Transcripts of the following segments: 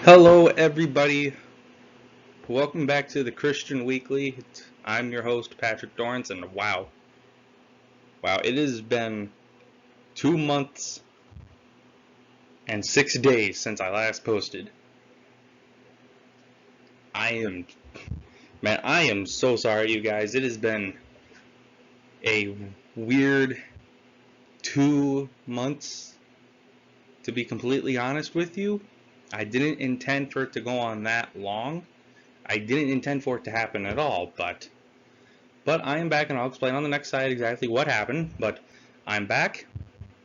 Hello, everybody. Welcome back to the Christian Weekly. I'm your host, Patrick Dorrance, and wow, it has been 2 months and 6 days since I last posted. I am so sorry, you guys. It has been a weird 2 months, to be completely honest with you. I didn't intend for it to go on that long. I didn't intend for it to happen at all, but I am back, and I'll explain on the next slide exactly what happened. But I'm back,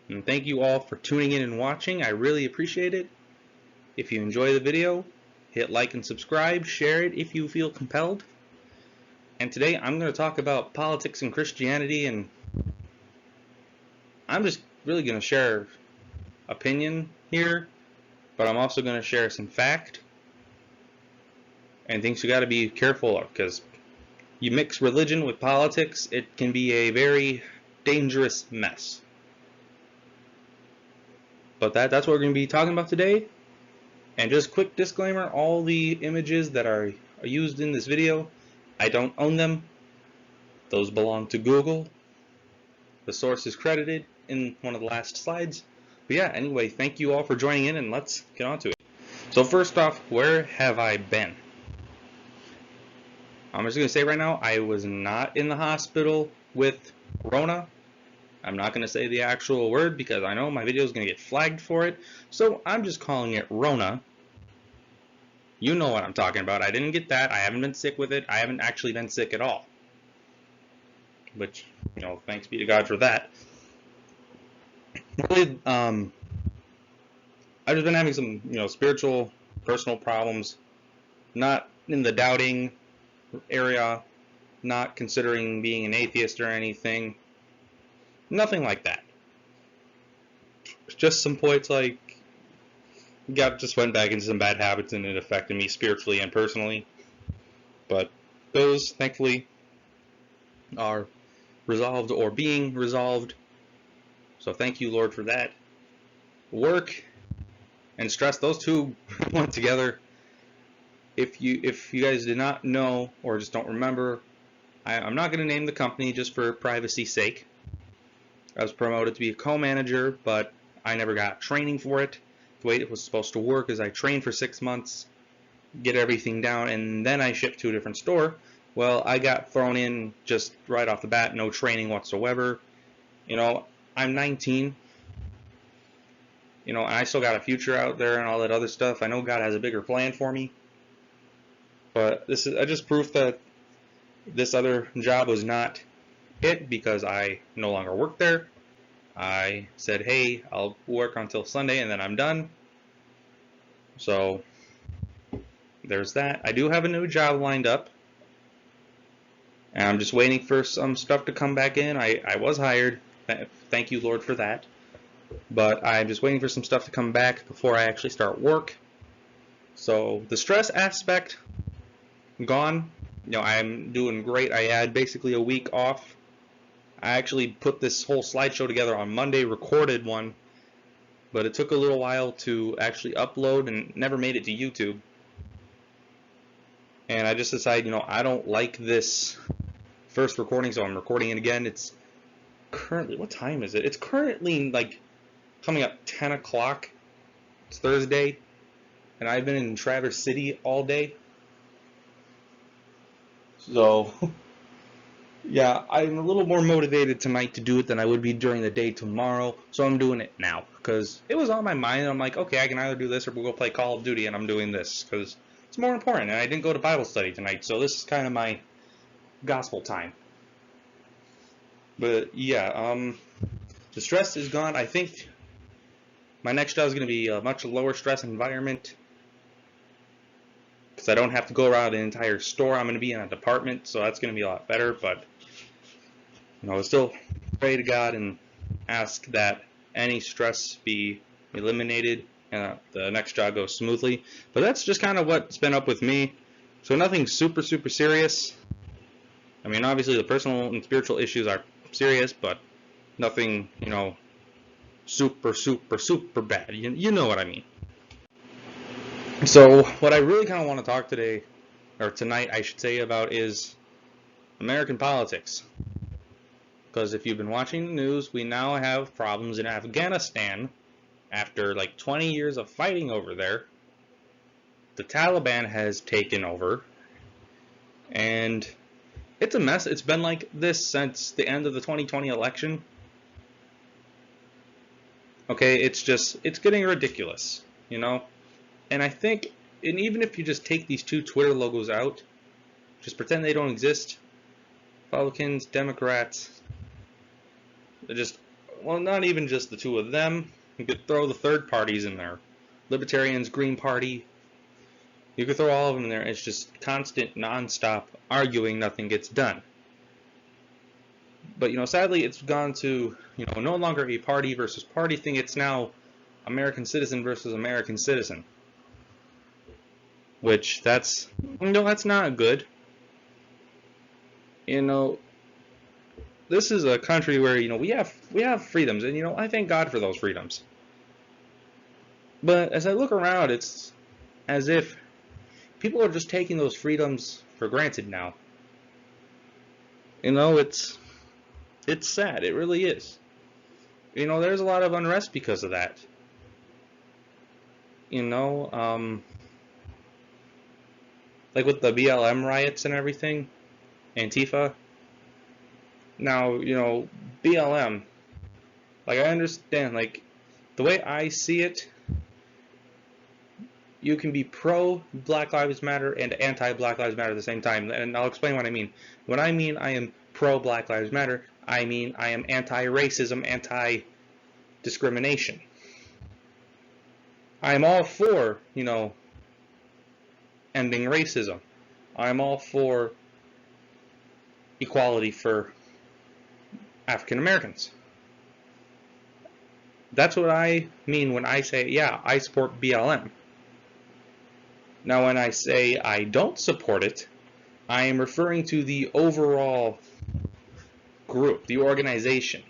and thank you all for tuning in and watching. I really appreciate it. If you enjoy the video, hit like and subscribe, share it if you feel compelled. And today I'm going to talk about politics and Christianity, and I'm just really going to share opinion here, but I'm also going to share some fact and things you got to be careful of, because you mix religion with politics, it can be a very dangerous mess. But that's what we're going to be talking about today. And just quick disclaimer, all the images that are used in this video, I don't own them. Those belong to Google. The source is credited in one of the last slides. But yeah, anyway, thank you all for joining in, and let's get on to it. So first off, where have I been? I'm just going to say right now, I was not in the hospital with Corona. I'm not going to say the actual word because I know my video is going to get flagged for it. So I'm just calling it Rona. You know what I'm talking about. I didn't get that. I haven't been sick with it. I haven't actually been sick at all. Which, thanks be to God for that. Really, I've just been having some, spiritual, personal problems. Not in the doubting area. Not considering being an atheist or anything. Nothing like that. Just some points like just went back into some bad habits, and it affected me spiritually and personally. But those, thankfully, are resolved or being resolved. So thank you, Lord, for that. Work and stress, those two went together. If you guys did not know or just don't remember, I'm not going to name the company just for privacy's sake. I was promoted to be a co-manager, but I never got training for it. The way it was supposed to work is I trained for 6 months, get everything down, and then I shipped to a different store. Well, I got thrown in just right off the bat, no training whatsoever. I'm 19. And I still got a future out there and all that other stuff. I know God has a bigger plan for me. But this is just proof that this other job was not it, because I no longer work there. I said, hey, I'll work until Sunday and then I'm done. So there's that. I do have a new job lined up, and I'm just waiting for some stuff to come back in. I was hired. Thank you, Lord, for that. But I'm just waiting for some stuff to come back before I actually start work. So the stress aspect, gone. I'm doing great. I had basically a week off. I actually put this whole slideshow together on Monday, recorded one, but it took a little while to actually upload and never made it to YouTube. And I just decided, I don't like this first recording, so I'm recording it again. It's currently, what time is it? It's currently like coming up 10 o'clock. It's Thursday, and I've been in Traverse City all day. So yeah, I'm a little more motivated tonight to do it than I would be during the day tomorrow, so I'm doing it now because it was on my mind, and I'm like, okay, I can either do this or we'll go play Call of Duty, and I'm doing this because it's more important. And I didn't go to Bible study tonight, so this is kind of my gospel time. But yeah, the stress is gone. I think my next job is going to be a much lower stress environment because I don't have to go around an entire store. I'm going to be in a department, so that's going to be a lot better. But I still pray to God and ask that any stress be eliminated and the next job goes smoothly. But that's just kind of what's been up with me. So nothing super serious. I mean, obviously the personal and spiritual issues are serious, but nothing, super bad. You know what I mean. So what I really kind of want to talk today, or tonight I should say, about is American politics. Because if you've been watching the news, we now have problems in Afghanistan after like 20 years of fighting over there. The Taliban has taken over, and it's a mess. It's been like this since the end of the 2020 election. Okay, it's getting ridiculous, you know? And I think, and even if you just take these two Twitter logos out, just pretend they don't exist, Republicans, Democrats, they're just, well, not even just the two of them. You could throw the third parties in there. Libertarians, Green Party. You could throw all of them in there. It's just constant, non-stop arguing. Nothing gets done. But, sadly, it's gone to, no longer a party versus party thing. It's now American citizen versus American citizen. Which, that's not good. This is a country where, we have freedoms. And, I thank God for those freedoms. But as I look around, it's as if people are just taking those freedoms for granted now. It's sad. It really is. There's a lot of unrest because of that. Like with the BLM riots and everything, Antifa. Now, BLM, like I understand, like the way I see it, you can be pro Black Lives Matter and anti Black Lives Matter at the same time, and I'll explain what I mean. When I mean I am pro Black Lives Matter, I mean I am anti-racism, anti-discrimination. I am all for, ending racism. I'm all for equality for African Americans. That's what I mean when I say, yeah, I support BLM. Now, when I say I don't support it, I am referring to the overall group, the organization,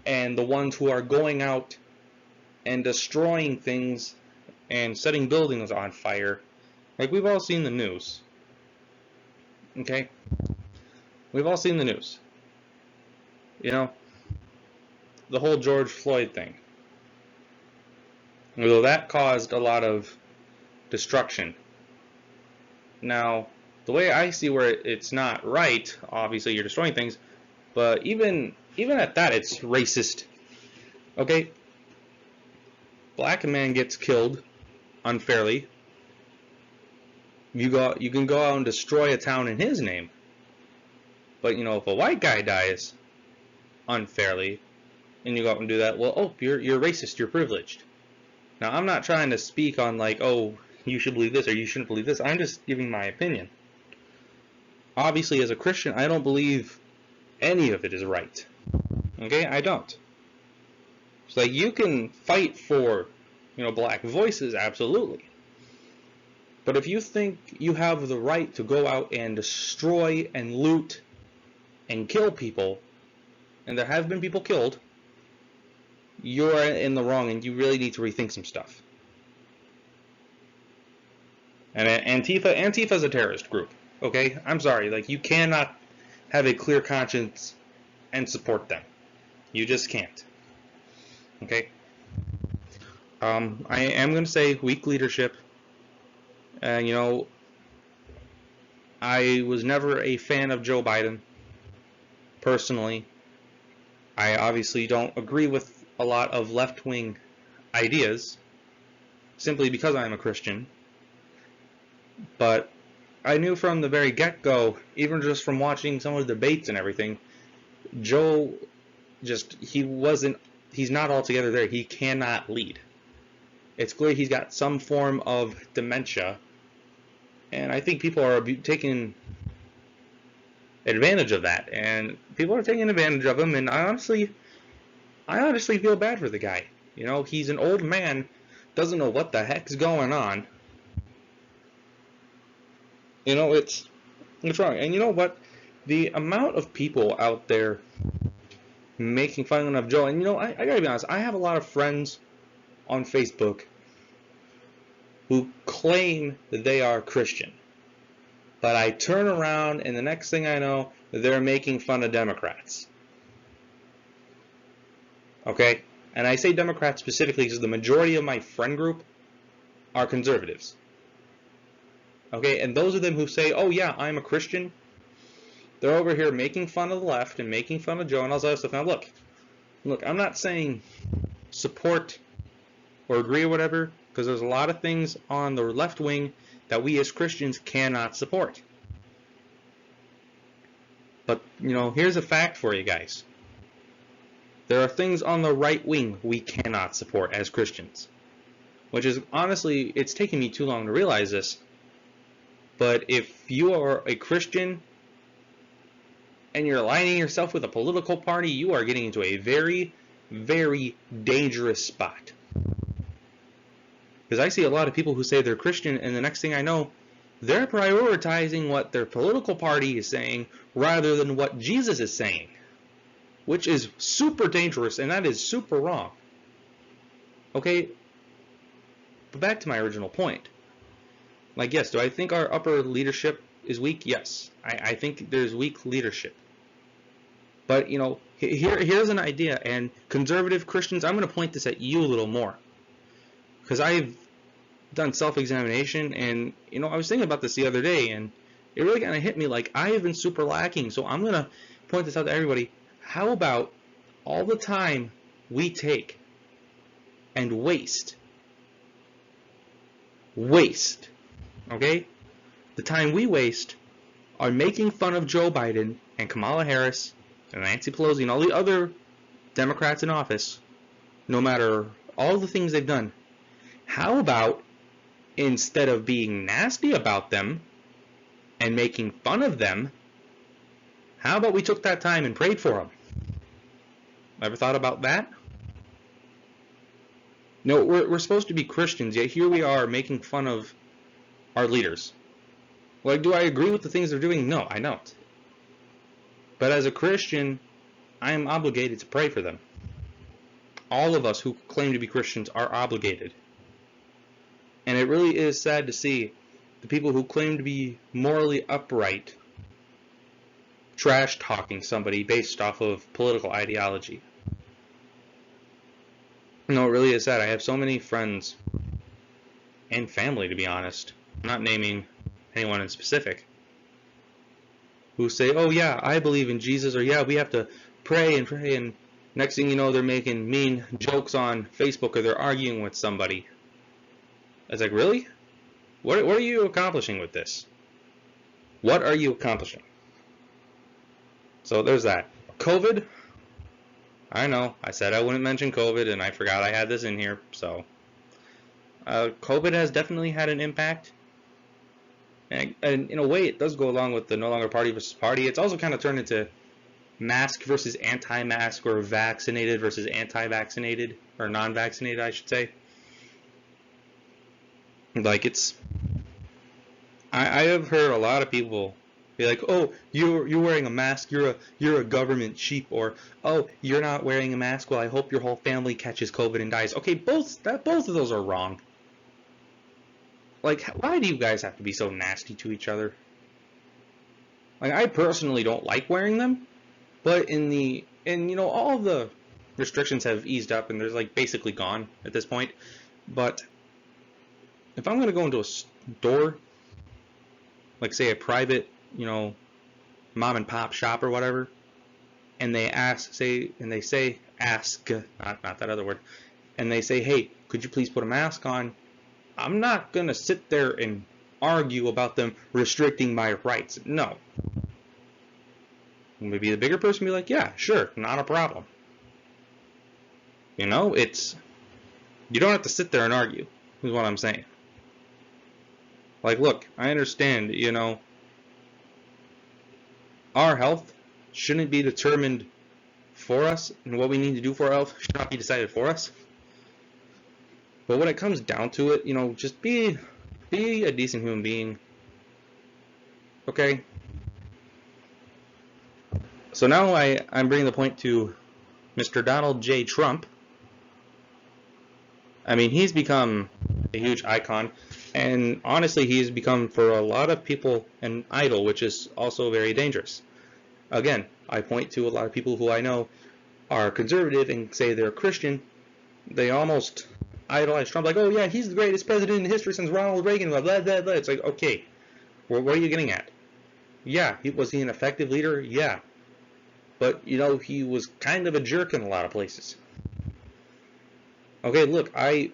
and the ones who are going out and destroying things and setting buildings on fire. Like, we've all seen the news. Okay? We've all seen the news. The whole George Floyd thing. Although that caused a lot of destruction. Now, the way I see where it's not right, obviously you're destroying things, but even at that, it's racist. Okay? Black man gets killed unfairly. You can go out and destroy a town in his name. But if a white guy dies unfairly, and you go out and do that, well, oh, you're racist, you're privileged. Now, I'm not trying to speak on like, oh, you should believe this or you shouldn't believe this. I'm just giving my opinion. Obviously, as a Christian, I don't believe any of it is right. Okay, I don't. So like, you can fight for, black voices, absolutely. But if you think you have the right to go out and destroy and loot and kill people, and there have been people killed, you're in the wrong and you really need to rethink some stuff. And Antifa is a terrorist group, okay? I'm sorry, like, you cannot have a clear conscience and support them. You just can't. Okay? I am going to say weak leadership. And, I was never a fan of Joe Biden, personally. I obviously don't agree with a lot of left-wing ideas, simply because I'm a Christian. But I knew from the very get-go, even just from watching some of the debates and everything, Joe he's not altogether there. He cannot lead. It's clear he's got some form of dementia. And I think people are taking advantage of that. And people are taking advantage of him. And I honestly feel bad for the guy. He's an old man, doesn't know what the heck's going on. It's wrong. And you know what? The amount of people out there making fun of Joe, and I gotta be honest, I have a lot of friends on Facebook who claim that they are Christian. But I turn around and the next thing I know, they're making fun of Democrats. Okay? And I say Democrats specifically because the majority of my friend group are conservatives. Okay? And those of them who say, oh yeah, I'm a Christian, they're over here making fun of the left and making fun of Joe and all that stuff. Now look, I'm not saying support or agree or whatever, because there's a lot of things on the left wing that we as Christians cannot support. But, here's a fact for you guys. There are things on the right wing we cannot support as Christians. Which is, honestly, it's taken me too long to realize this. But if you are a Christian and you're aligning yourself with a political party, you are getting into a very, very dangerous spot. Because I see a lot of people who say they're Christian, and the next thing I know, they're prioritizing what their political party is saying rather than what Jesus is saying, which is super dangerous, and that is super wrong. Okay? But back to my original point. Like, yes, do I think our upper leadership is weak? Yes. I think there's weak leadership. But, here's an idea, and conservative Christians, I'm going to point this at you a little more. Because I've done self-examination, and I was thinking about this the other day, and it really kind of hit me like I have been super lacking. So I'm gonna point this out to everybody. How about all the time we take and waste, okay? The time we waste on making fun of Joe Biden and Kamala Harris and Nancy Pelosi and all the other Democrats in office, no matter all the things they've done. How about, instead of being nasty about them and making fun of them, how about we took that time and prayed for them? Ever thought about that? No, we're supposed to be Christians, yet here we are making fun of our leaders. Like, do I agree with the things they're doing? No, I don't. But as a Christian, I am obligated to pray for them. All of us who claim to be Christians are obligated. And it really is sad to see the people who claim to be morally upright trash talking somebody based off of political ideology. No, it really is sad. I have so many friends and family, to be honest, I'm not naming anyone in specific, who say, oh yeah, I believe in Jesus, or yeah, we have to pray, and next thing you know, they're making mean jokes on Facebook, or they're arguing with somebody. I was like, really? What are you accomplishing with this? What are you accomplishing? So there's that. COVID, I know, I said I wouldn't mention COVID, and I forgot I had this in here, so. COVID has definitely had an impact. And in a way, it does go along with the no longer party versus party. It's also kind of turned into mask versus anti-mask, or vaccinated versus anti-vaccinated, or non-vaccinated, I should say. Like, it's, I have heard a lot of people be like, oh, you're wearing a mask, you're a government sheep, or oh, you're not wearing a mask, well, I hope your whole family catches COVID and dies. Okay, both of those are wrong. Like, why do you guys have to be so nasty to each other? Like, I personally don't like wearing them, but all of the restrictions have eased up, and there's like basically gone at this point. But if I'm gonna go into a store, like say a private, mom and pop shop or whatever, and they ask, not that other word, and they say, hey, could you please put a mask on? I'm not gonna sit there and argue about them restricting my rights. No. Maybe the bigger person be like, yeah, sure, not a problem. You don't have to sit there and argue, is what I'm saying. Like, look, I understand, our health shouldn't be determined for us, and what we need to do for our health should not be decided for us. But when it comes down to it, just be a decent human being. Okay? So now I'm bringing the point to Mr. Donald J. Trump. I mean, he's become a huge icon, and honestly, he's become for a lot of people an idol, which is also very dangerous. Again, I point to a lot of people who I know are conservative and say they're Christian. They almost idolize Trump, like, oh yeah, he's the greatest president in history since Ronald Reagan, blah, blah, blah, blah. It's like, okay, well, what are you getting at? Yeah, was he an effective leader? Yeah. But, you know, he was kind of a jerk in a lot of places. Okay, look, I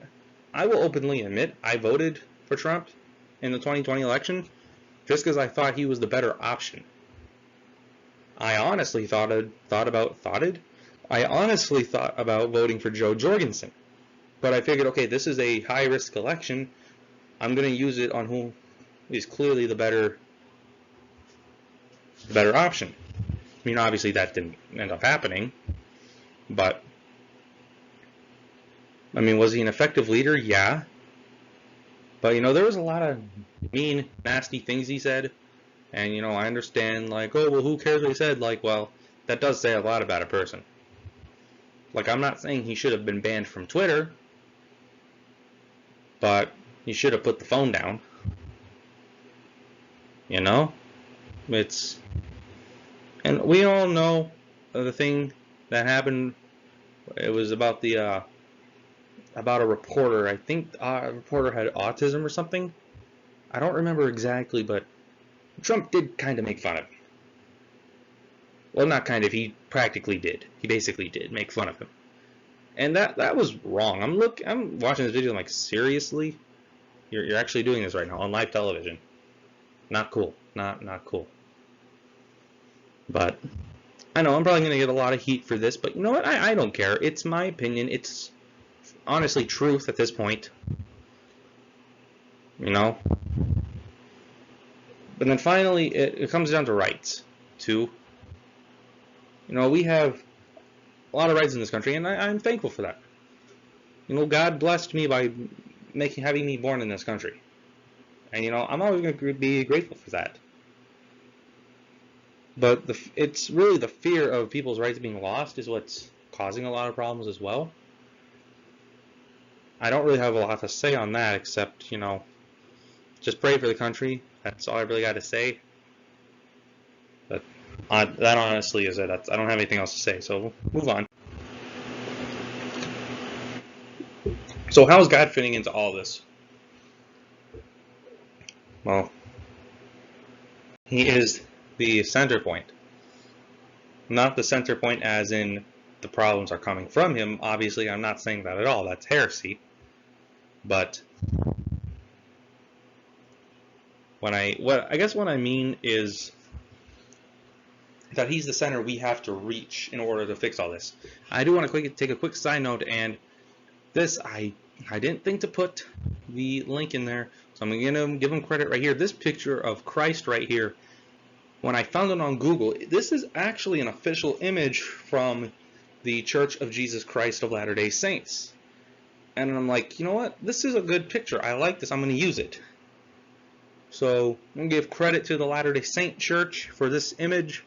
will openly admit I voted for Trump in the 2020 election just because I thought he was the better option. I honestly thought about voting for Joe Jorgensen. But I figured, okay, this is a high-risk election. I'm going to use it on who is clearly the better option. I mean, obviously that didn't end up happening, but I mean, was he an effective leader? Yeah. But, you know, there was a lot of mean, nasty things he said, and, you know, I understand, like, oh, well, who cares what he said? Like, well, that does say a lot about a person. Like, I'm not saying he should have been banned from Twitter, but he should have put the phone down. You know? And we all know the thing that happened. It was about about a reporter. I think a reporter had autism or something. I don't remember exactly, but Trump did kind of make fun of him. Well, not kind of. He practically did. He basically did make fun of him, and that was wrong. I'm watching this video. I'm like, seriously, you're actually doing this right now on live television? Not cool. Not cool. But I know I'm probably going to get a lot of heat for this, but you know what? I don't care. It's my opinion. It's honestly truth at this point. You know? But then finally, it comes down to rights, too. You know, we have a lot of rights in this country, and I'm thankful for that. You know, God blessed me by having me born in this country. And, you know, I'm always going to be grateful for that. But it's really the fear of people's rights being lost is what's causing a lot of problems as well. I don't really have a lot to say on that except, you know, just pray for the country. That's all I really got to say. But that honestly is it. I don't have anything else to say, so we'll move on. So how is God fitting into all this? Well, he is the center point. Not the center point as in the problems are coming from him. Obviously, I'm not saying that at all. That's heresy. But I guess what I mean is that he's the center we have to reach in order to fix all this. I do want to take a quick side note, and this I didn't think to put the link in there, so I'm going to give him credit right here. This picture of Christ right here, when I found it on Google, this is actually an official image from the Church of Jesus Christ of Latter-day Saints. And I'm like, you know what? This is a good picture. I like this. I'm going to use it. So I'm going to give credit to the Latter-day Saint Church for this image.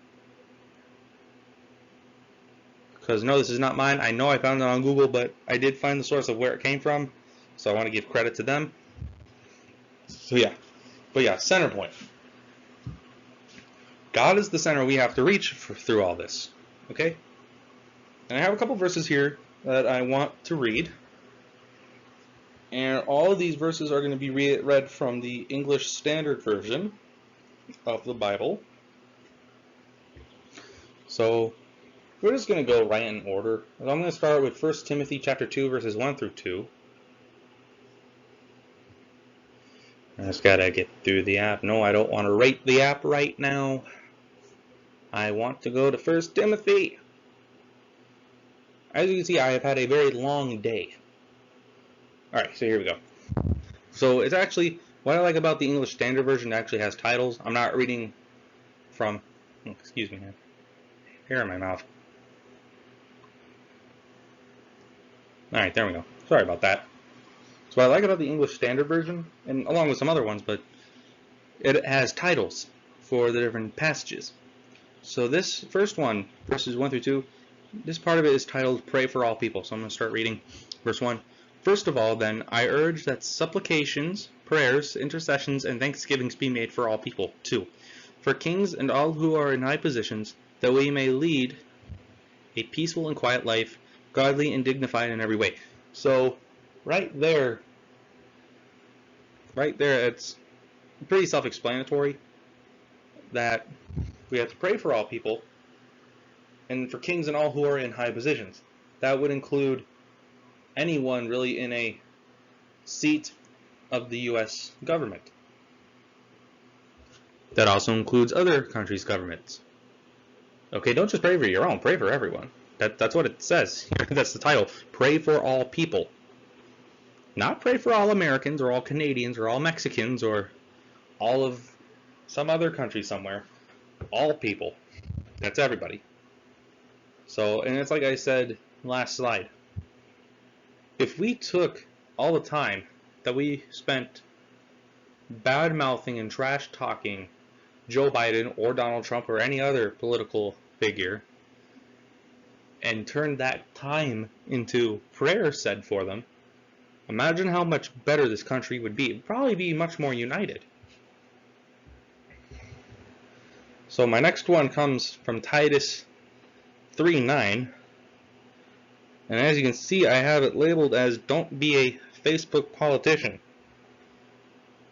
Because no, this is not mine. I know I found it on Google, but I did find the source of where it came from. So I want to give credit to them. So yeah. But yeah, center point. God is the center we have to reach through all this. Okay? And I have a couple verses here that I want to read. And all of these verses are going to be read from the English Standard Version of the Bible. So we're just going to go right in order. I'm going to start with 1 Timothy chapter 2, verses 1 through 2. I just got to get through the app. No, I don't want to rate the app right now. I want to go to 1 Timothy. As you can see, I have had a very long day. Alright, so here we go. So it's actually, what I like about the English Standard Version, it actually has titles. I'm not reading from, excuse me, hair in my mouth. Alright, there we go. Sorry about that. So what I like about the English Standard Version, and along with some other ones, but it has titles for the different passages. So this first one, verses 1 through 2, this part of it is titled Pray for All People. So I'm going to start reading verse 1. First of all, then, I urge that supplications, prayers, intercessions, and thanksgivings be made for all people, too, for kings and all who are in high positions, that we may lead a peaceful and quiet life, godly and dignified in every way. So, right there, it's pretty self-explanatory that we have to pray for all people, and for kings and all who are in high positions. That would include anyone really in a seat of the U.S. government. That also includes other countries' governments. Okay, don't just pray for your own, pray for everyone. That's what it says. That's the title. Pray for all people. Not pray for all Americans or all Canadians or all Mexicans or all of some other country somewhere. All people. That's everybody. So, and it's like I said last slide. If we took all the time that we spent bad-mouthing and trash-talking Joe Biden or Donald Trump or any other political figure and turned that time into prayer said for them, imagine how much better this country would be. It would probably be much more united. So my next one comes from Titus 3:9. And as you can see, I have it labeled as "Don't be a Facebook politician."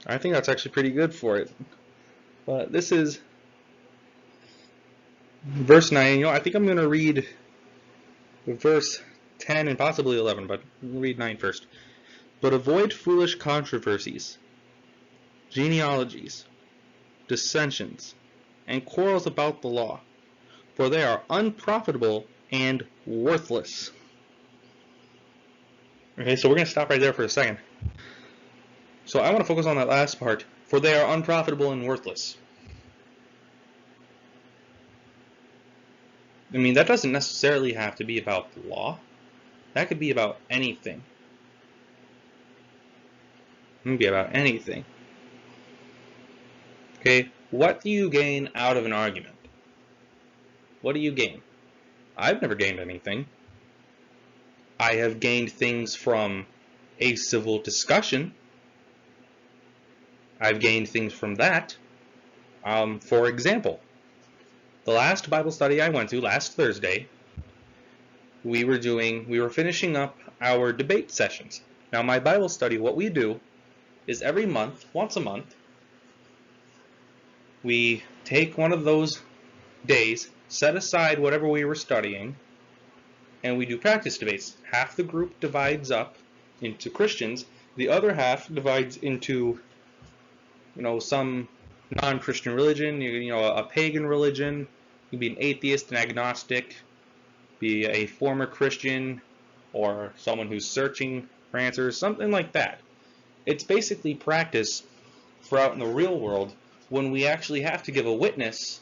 I think that's actually pretty good for it. But this is verse 9. I think I'm going to read verse 10 and possibly 11, but we'll read 9 first. But avoid foolish controversies, genealogies, dissensions, and quarrels about the law, for they are unprofitable and worthless. Okay, so we're going to stop right there for a second. So I want to focus on that last part, for they are unprofitable and worthless. I mean, that doesn't necessarily have to be about the law. That could be about anything. It can be about anything. Okay, what do you gain out of an argument? What do you gain? I've never gained anything. I have gained things from a civil discussion. I've gained things from that. For example, the last Bible study I went to last Thursday, we were finishing up our debate sessions. Now, my Bible study, what we do is every month, once a month, we take one of those days, set aside whatever we were studying, and we do practice debates. Half the group divides up into Christians, the other half divides into, some non-Christian religion, a pagan religion. You can be an atheist, an agnostic, be a former Christian, or someone who's searching for answers, something like that. It's basically practice for out in the real world when we actually have to give a witness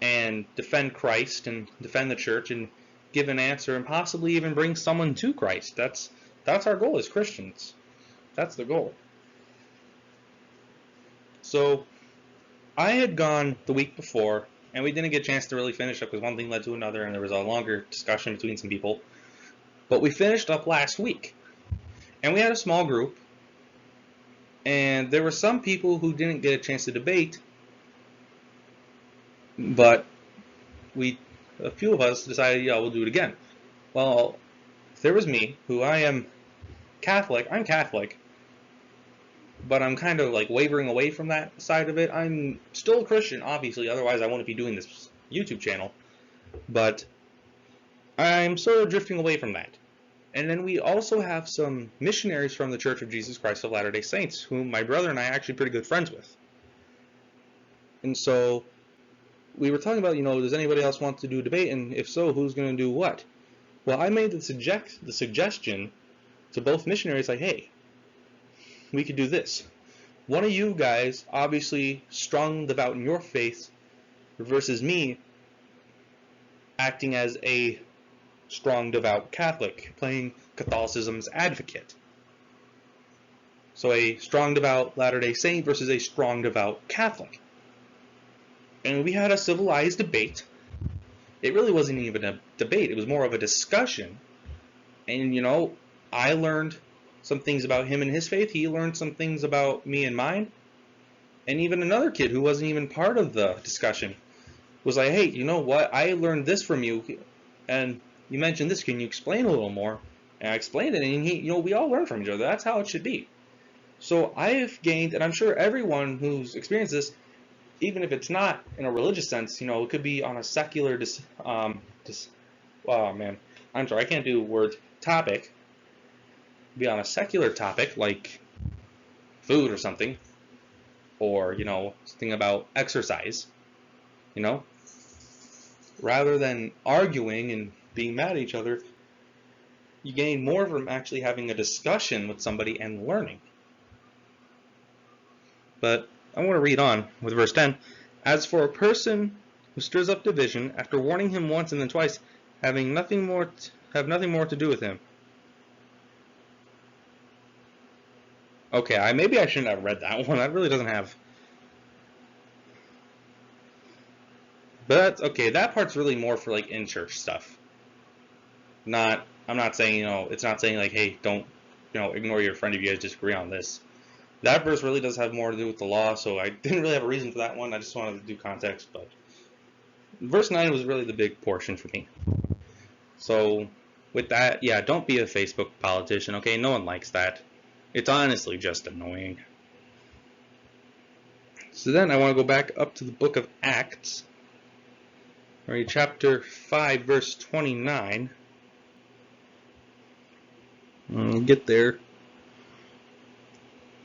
and defend Christ and defend the church and give an answer and possibly even bring someone to Christ. That's our goal as Christians. That's the goal. So I had gone the week before, and we didn't get a chance to really finish up because one thing led to another, and there was a longer discussion between some people. But we finished up last week, and we had a small group, and there were some people who didn't get a chance to debate, but a few of us decided, yeah, we'll do it again. Well, there was me, who I am Catholic. I'm Catholic, but I'm kind of like wavering away from that side of it. I'm still a Christian, obviously, otherwise I wouldn't be doing this YouTube channel, but I'm sort of drifting away from that. And then we also have some missionaries from the Church of Jesus Christ of Latter-day Saints, whom my brother and I are actually pretty good friends with. And so we were talking about, does anybody else want to do a debate, and if so, who's going to do what? Well, I made the suggestion to both missionaries, like, hey, we could do this. One of you guys, obviously strong devout in your faith, versus me, acting as a strong devout Catholic, playing Catholicism's advocate. So a strong devout Latter-day Saint versus a strong devout Catholic. And we had a civilized debate. It really wasn't even a debate, it was more of a discussion. And I learned some things about him and his faith. He learned some things about me and mine. And even another kid who wasn't even part of the discussion was like, hey, you know what? I learned this from you, and you mentioned this. Can you explain a little more? And I explained it, and we all learn from each other. That's how it should be. So I've gained, and I'm sure everyone who's experienced this, even if it's not in a religious sense, it could be on a secular, oh man, I'm sorry, I can't do words, topic, be on a secular topic like food or something, or, something about exercise, rather than arguing and being mad at each other, you gain more from actually having a discussion with somebody and learning. But I want to read on with verse 10. As for a person who stirs up division, after warning him once and then twice, have nothing more to do with him. Okay, maybe I shouldn't have read that one. That really doesn't have. But okay, that part's really more for like in church stuff. I'm not saying, it's not saying like, hey, don't, ignore your friend if you guys disagree on this. That verse really does have more to do with the law, so I didn't really have a reason for that one. I just wanted to do context, but verse 9 was really the big portion for me. So with that, yeah, don't be a Facebook politician, okay? No one likes that. It's honestly just annoying. So then I want to go back up to the book of Acts. Read chapter 5, verse 29. Get there.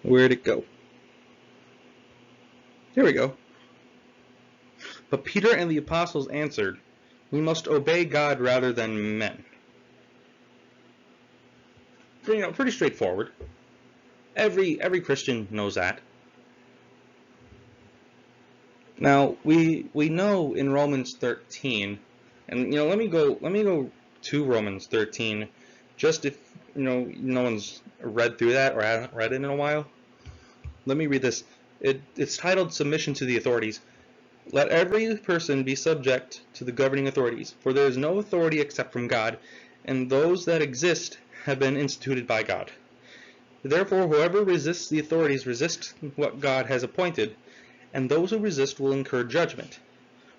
Where'd it go? Here we go. But Peter and the apostles answered, we must obey God rather than men. Pretty straightforward. Every Christian knows that. Now we know in Romans 13, and let me go to Romans 13, just if no one's read through that or hasn't read it in a while. Let me read this. It's titled Submission to the Authorities. Let every person be subject to the governing authorities, for there is no authority except from God, and those that exist have been instituted by God. Therefore, whoever resists the authorities resists what God has appointed, and those who resist will incur judgment.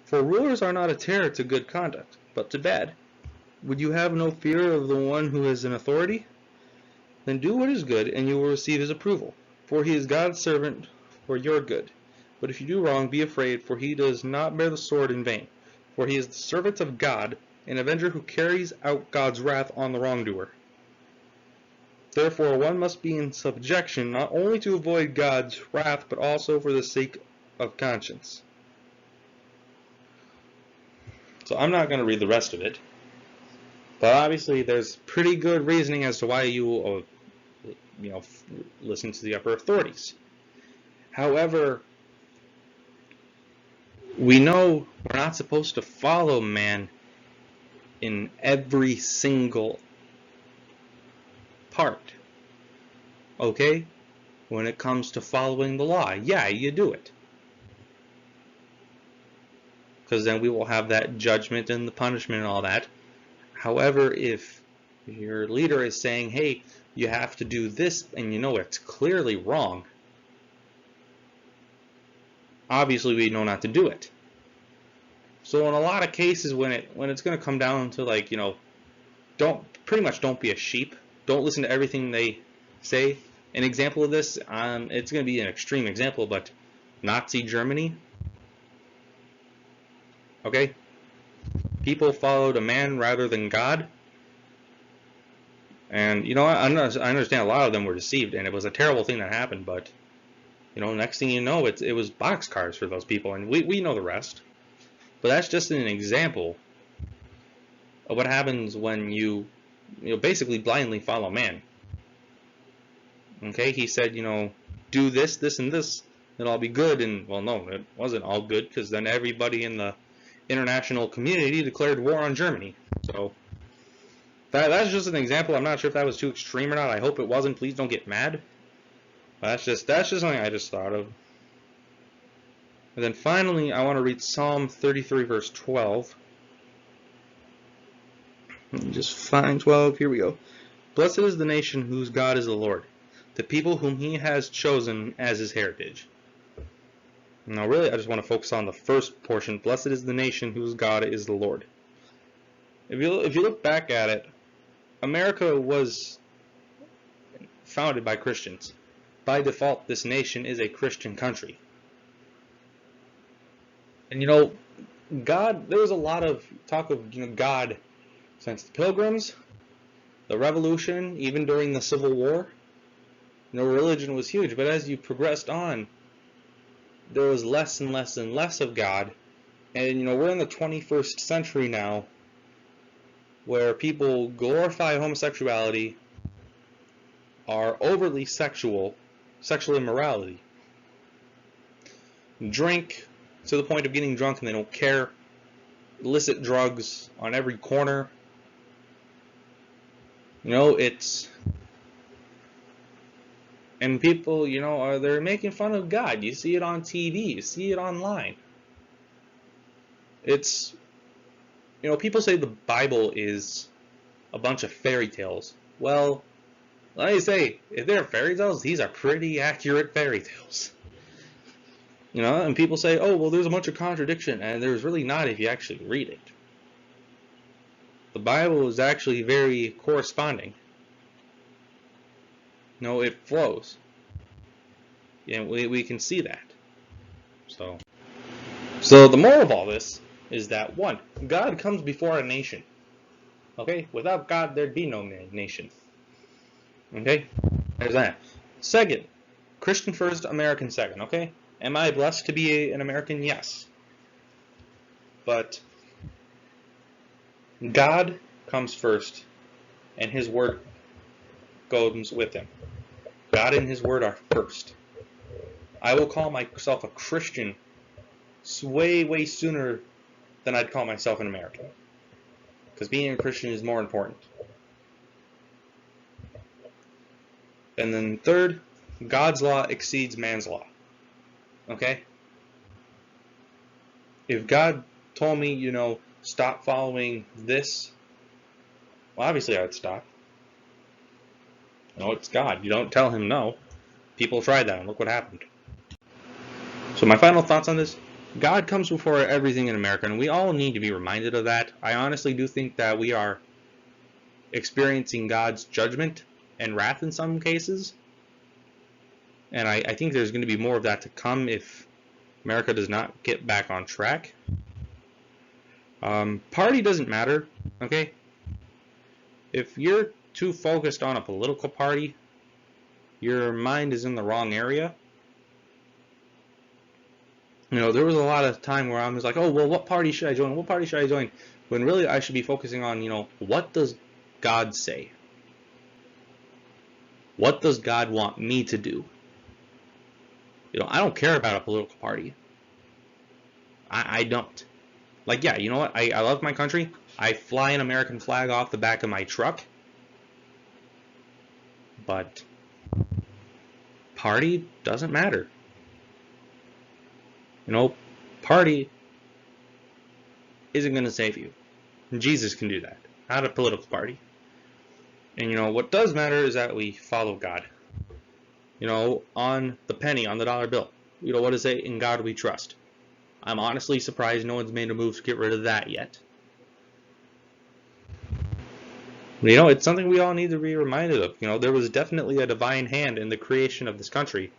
For rulers are not a terror to good conduct, but to bad. Would you have no fear of the one who is in authority? Then do what is good, and you will receive his approval. For he is God's servant for your good. But if you do wrong, be afraid, for he does not bear the sword in vain. For he is the servant of God, an avenger who carries out God's wrath on the wrongdoer. Therefore one must be in subjection, not only to avoid God's wrath, but also for the sake of conscience. So I'm not going to read the rest of it. But obviously there's pretty good reasoning as to why you listen to the upper authorities. However, we know we're not supposed to follow man in every single part. Okay? When it comes to following the law, yeah, you do it. Because then we will have that judgment and the punishment and all that. However, if your leader is saying, hey, you have to do this, and it's clearly wrong, obviously we know not to do it. So in a lot of cases, when it's going to come down to don't be a sheep. Don't listen to everything they say. An example of this, it's going to be an extreme example, but Nazi Germany. Okay? People followed a man rather than God. And, I understand a lot of them were deceived, and it was a terrible thing that happened, but, next thing you know, it was boxcars for those people, and we know the rest. But that's just an example of what happens when you basically blindly follow man. Okay, he said, do this, this, and this, it'll all be good, and, well, no, it wasn't all good, because then everybody in the international community declared war on Germany. So that's just an example. I'm not sure if that was too extreme or not. I hope it wasn't. Please don't get mad. But that's just something I just thought of. And then finally, I want to read Psalm 33, verse 12. Let me just find 12. Here we go. Blessed is the nation whose God is the Lord, the people whom he has chosen as his heritage. Now really, I just want to focus on the first portion. Blessed is the nation whose God is the Lord. If you look back at it, America was founded by Christians. By default, this nation is a Christian country. And God, there was a lot of talk of God since the Pilgrims, the Revolution, even during the Civil War. Religion was huge, but as you progressed on, there was less and less and less of God. And we're in the 21st century now, where people glorify homosexuality, are overly sexual immorality, drink to the point of getting drunk and they don't care, illicit drugs on every corner. And people, they're making fun of God. You see it on TV, you see it online. People say the Bible is a bunch of fairy tales. Well, let me say, if they're fairy tales, these are pretty accurate fairy tales. And people say, oh, well, there's a bunch of contradiction, and there's really not if you actually read it. The Bible is actually very corresponding. It flows. And we can see that. So the moral of all this is that, 1, God comes before a nation. Okay? Without God, there'd be no nation. Okay? There's that. 2nd, Christian first, American second. Okay? Am I blessed to be an American? Yes. But God comes first, and his word goes with him. God and his word are first. I will call myself a Christian way, way sooner than I'd call myself an American. Because being a Christian is more important. And then 3rd, God's law exceeds man's law. Okay? If God told me, stop following this, well, obviously I'd stop. It's God. You don't tell him no. People tried that, and look what happened. So my final thoughts on this: God comes before everything in America, and we all need to be reminded of that. I honestly do think that we are experiencing God's judgment and wrath in some cases. And I think there's going to be more of that to come if America does not get back on track. Party doesn't matter, okay? If you're too focused on a political party, your mind is in the wrong area. There was a lot of time where I was like, oh, well, what party should I join? What party should I join? When really I should be focusing on, what does God say? What does God want me to do? I don't care about a political party. I don't. Like, yeah, you know what? I love my country. I fly an American flag off the back of my truck. But party doesn't matter. Party isn't going to save you. Jesus can do that, not a political party. And what does matter is that we follow God. On the penny, on the dollar bill, what does it say? In God we trust. I'm honestly surprised no one's made a move to get rid of that yet. It's something we all need to be reminded of. There was definitely a divine hand in the creation of this country,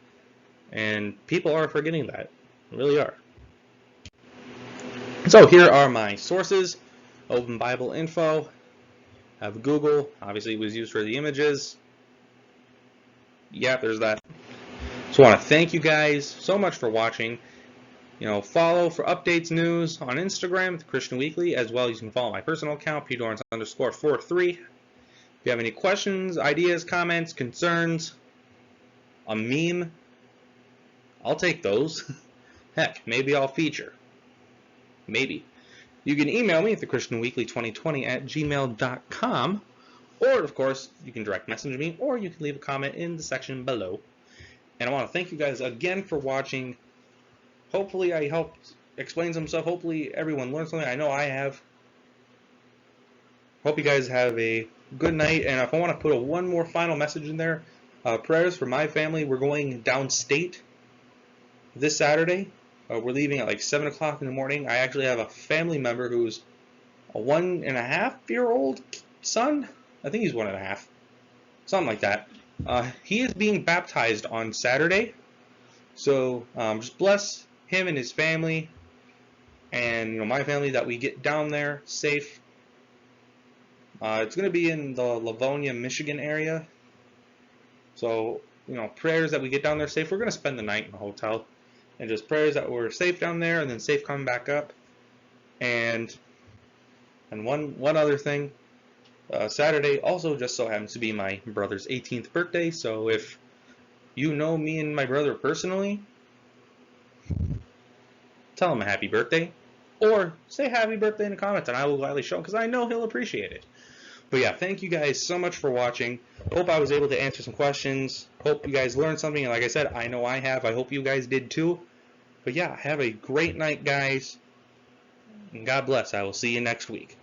and people are forgetting that. They really are. So here are my sources: Open Bible Info, I have Google, obviously it was used for the images. Yeah, there's that. So I want to thank you guys so much for watching. Follow for updates, news on Instagram, Christian Weekly, as well. You can follow my personal account, pdorrance_43. If you have any questions, ideas, comments, concerns, a meme, I'll take those. Heck, maybe I'll feature. Maybe. You can email me at thechristianweekly2020@gmail.com, or of course you can direct message me, or you can leave a comment in the section below. And I want to thank you guys again for watching. Hopefully I helped explain some stuff. Hopefully everyone learned something. I know I have. Hope you guys have a good night. And if I want to put one more final message in there, prayers for my family. We're going downstate this Saturday. We're leaving at like 7 o'clock in the morning. I actually have a family member who's a 1.5-year-old son. I think he's 1.5, something like that. He is being baptized on Saturday. So just bless him and his family, and my family, that we get down there safe. It's going to be in the Livonia, Michigan area. So prayers that we get down there safe. We're going to spend the night in a hotel, and just prayers that we're safe down there, and then safe coming back up. And one other thing. Saturday also just so happens to be my brother's 18th birthday, so if you know me and my brother personally, tell him a happy birthday, or say happy birthday in the comments, and I will gladly show him, because I know he'll appreciate it. But yeah, thank you guys so much for watching. Hope I was able to answer some questions. Hope you guys learned something, and like I said, I know I have. I hope you guys did too. But yeah, have a great night, guys, and God bless. I will see you next week.